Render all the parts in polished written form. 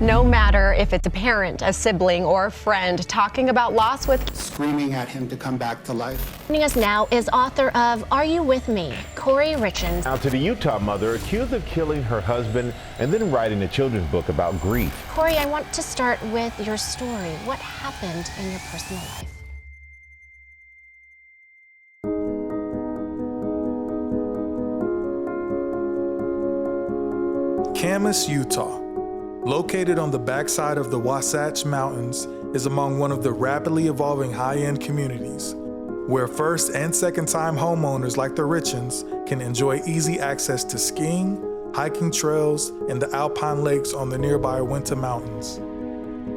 No matter if it's a parent, a sibling, or a friend, talking about loss with screaming at him to come back to life. Joining us now is author of Are You With Me? Kouri Richins. Now to the Utah mother accused of killing her husband and then writing a children's book about grief. Kouri, I want to start with your story. What happened in your personal life? Camas, Utah, located on the backside of the Wasatch Mountains, is among one of the rapidly evolving high-end communities where first and second-time homeowners like the Richins can enjoy easy access to skiing, hiking trails, and the alpine lakes on the nearby Winter Mountains.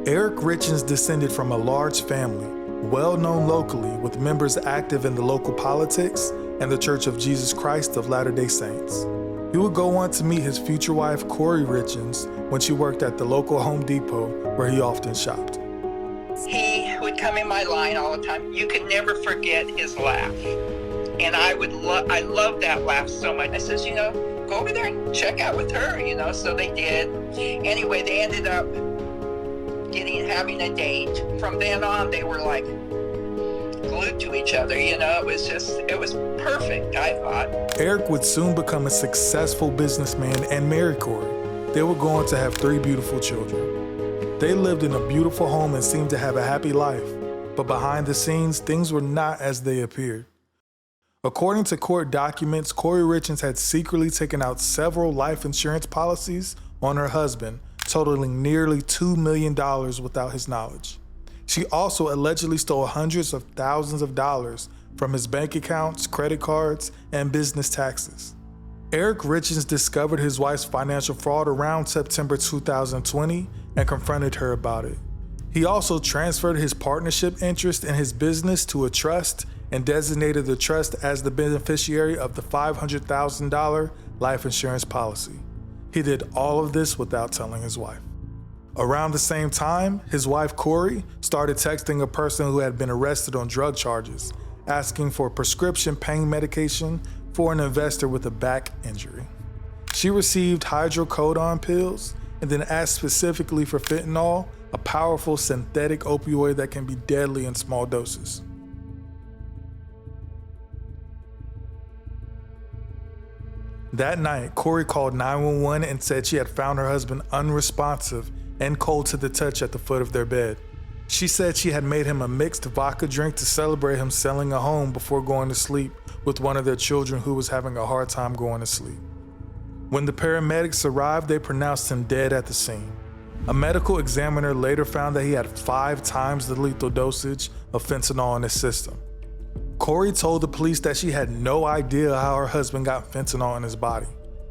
Eric Richins descended from a large family, well-known locally with members active in the local politics and the Church of Jesus Christ of Latter-day Saints. He would go on to meet his future wife, Kouri Richins, when she worked at the local Home Depot where he often shopped. He would come in my line all the time. You could never forget his laugh. And I love that laugh so much. I says, go over there and check out with her, so they did. Anyway, they ended up having a date. From then on, they were like glued to each other, it was perfect, I thought. Eric would soon become a successful businessman and marry Kouri. They were going to have 3 beautiful children. They lived in a beautiful home and seemed to have a happy life, but behind the scenes, things were not as they appeared. According to court documents, Kouri Richins had secretly taken out several life insurance policies on her husband, totaling nearly $2 million without his knowledge. She also allegedly stole hundreds of thousands of dollars from his bank accounts, credit cards, and business taxes. Eric Richins discovered his wife's financial fraud around September 2020 and confronted her about it. He also transferred his partnership interest in his business to a trust and designated the trust as the beneficiary of the $500,000 life insurance policy. He did all of this without telling his wife. Around the same time, his wife Kouri started texting a person who had been arrested on drug charges, asking for prescription pain medication for an investor with a back injury. She received hydrocodone pills and then asked specifically for fentanyl, a powerful synthetic opioid that can be deadly in small doses. That night, Kouri called 911 and said she had found her husband unresponsive and cold to the touch at the foot of their bed. She said she had made him a mixed vodka drink to celebrate him selling a home before going to sleep with one of their children who was having a hard time going to sleep. When the paramedics arrived, they pronounced him dead at the scene. A medical examiner later found that he had 5 times the lethal dosage of fentanyl in his system. Kouri told the police that she had no idea how her husband got fentanyl in his body.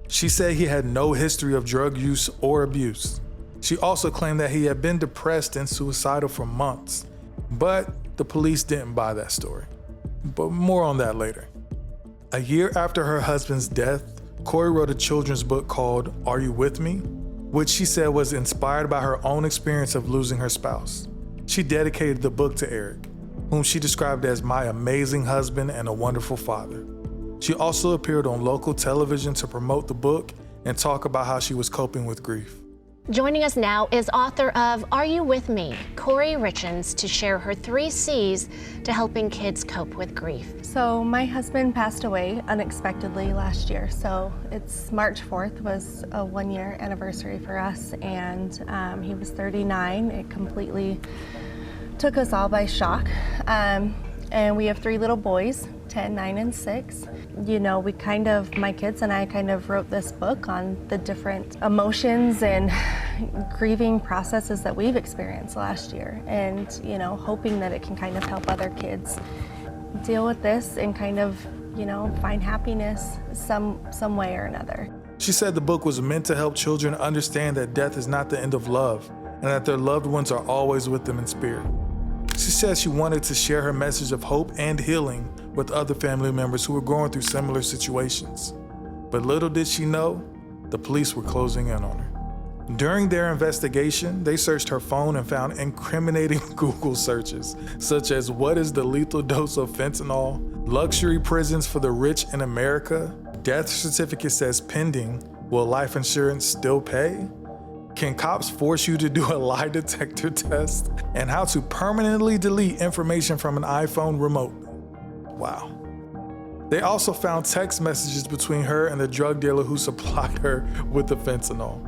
She said he had no history of drug use or abuse. She also claimed that he had been depressed and suicidal for months, but the police didn't buy that story. But more on that later. A year after her husband's death, Kouri wrote a children's book called Are You With Me?, which she said was inspired by her own experience of losing her spouse. She dedicated the book to Eric, whom she described as my amazing husband and a wonderful father. She also appeared on local television to promote the book and talk about how she was coping with grief. Joining us now is author of Are You With Me? Kouri Richins, to share her 3 C's to helping kids cope with grief. So my husband passed away unexpectedly last year. So it's March 4th was a 1-year anniversary for us, and he was 39. It completely took us all by shock. And we have 3 little boys, 10, 9, and 6. My kids and I kind of wrote this book on the different emotions and grieving processes that we've experienced last year, and, hoping that it can kind of help other kids deal with this and kind of, find happiness some way or another. She said the book was meant to help children understand that death is not the end of love and that their loved ones are always with them in spirit. She said she wanted to share her message of hope and healing with other family members who were going through similar situations. But little did she know, the police were closing in on her. During their investigation, they searched her phone and found incriminating Google searches, such as what is the lethal dose of fentanyl, luxury prisons for the rich in America, death certificate says pending, will life insurance still pay? Can cops force you to do a lie detector test? And how to permanently delete information from an iPhone remotely. Wow. They also found text messages between her and the drug dealer who supplied her with the fentanyl.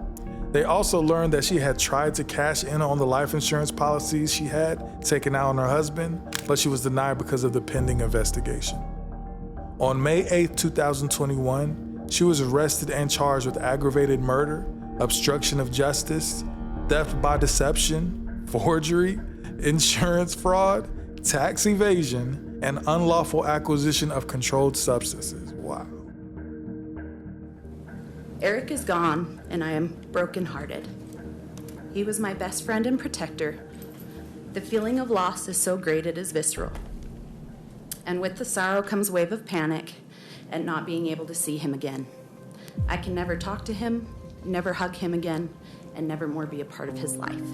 They also learned that she had tried to cash in on the life insurance policies she had taken out on her husband, but she was denied because of the pending investigation. On May 8, 2021, she was arrested and charged with aggravated murder, obstruction of justice, theft by deception, forgery, insurance fraud, tax evasion, and unlawful acquisition of controlled substances. Wow. Eric is gone, and I am brokenhearted. He was my best friend and protector. The feeling of loss is so great it is visceral. And with the sorrow comes a wave of panic at not being able to see him again. I can never talk to him, never hug him again, and never more be a part of his life.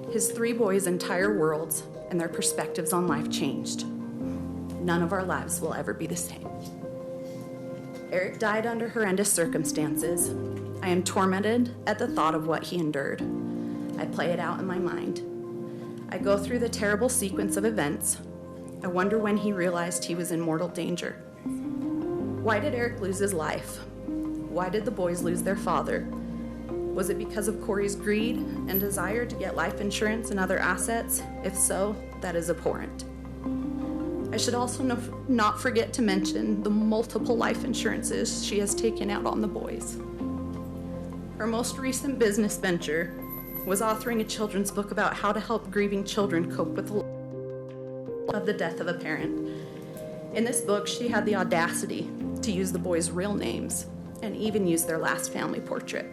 His 3 boys' entire worlds and their perspectives on life changed. None of our lives will ever be the same. Eric died under horrendous circumstances. I am tormented at the thought of what he endured. I play it out in my mind. I go through the terrible sequence of events. I wonder when he realized he was in mortal danger. Why did Eric lose his life? Why did the boys lose their father? Was it because of Kouri's greed and desire to get life insurance and other assets? If so, that is abhorrent. I should also not forget to mention the multiple life insurances she has taken out on the boys. Her most recent business venture was authoring a children's book about how to help grieving children cope with the death of a parent. In this book, she had the audacity to use the boys' real names and even use their last family portrait.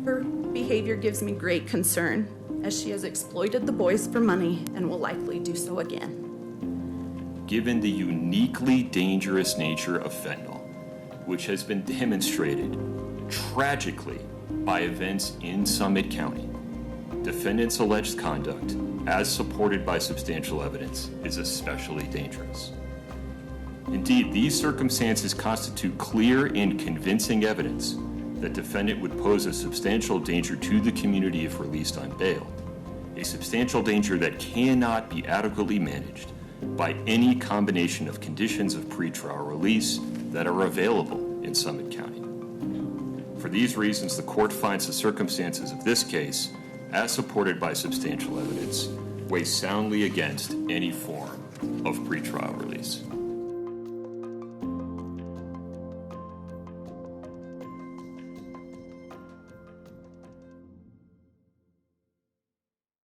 Her behavior gives me great concern, as she has exploited the boys for money and will likely do so again. Given the uniquely dangerous nature of fentanyl, which has been demonstrated tragically by events in Summit County, defendants' alleged conduct, as supported by substantial evidence, is especially dangerous. Indeed, these circumstances constitute clear and convincing evidence that defendant would pose a substantial danger to the community if released on bail, a substantial danger that cannot be adequately managed by any combination of conditions of pretrial release that are available in Summit County. For these reasons, the court finds the circumstances of this case, as supported by substantial evidence, weigh soundly against any form of pretrial release.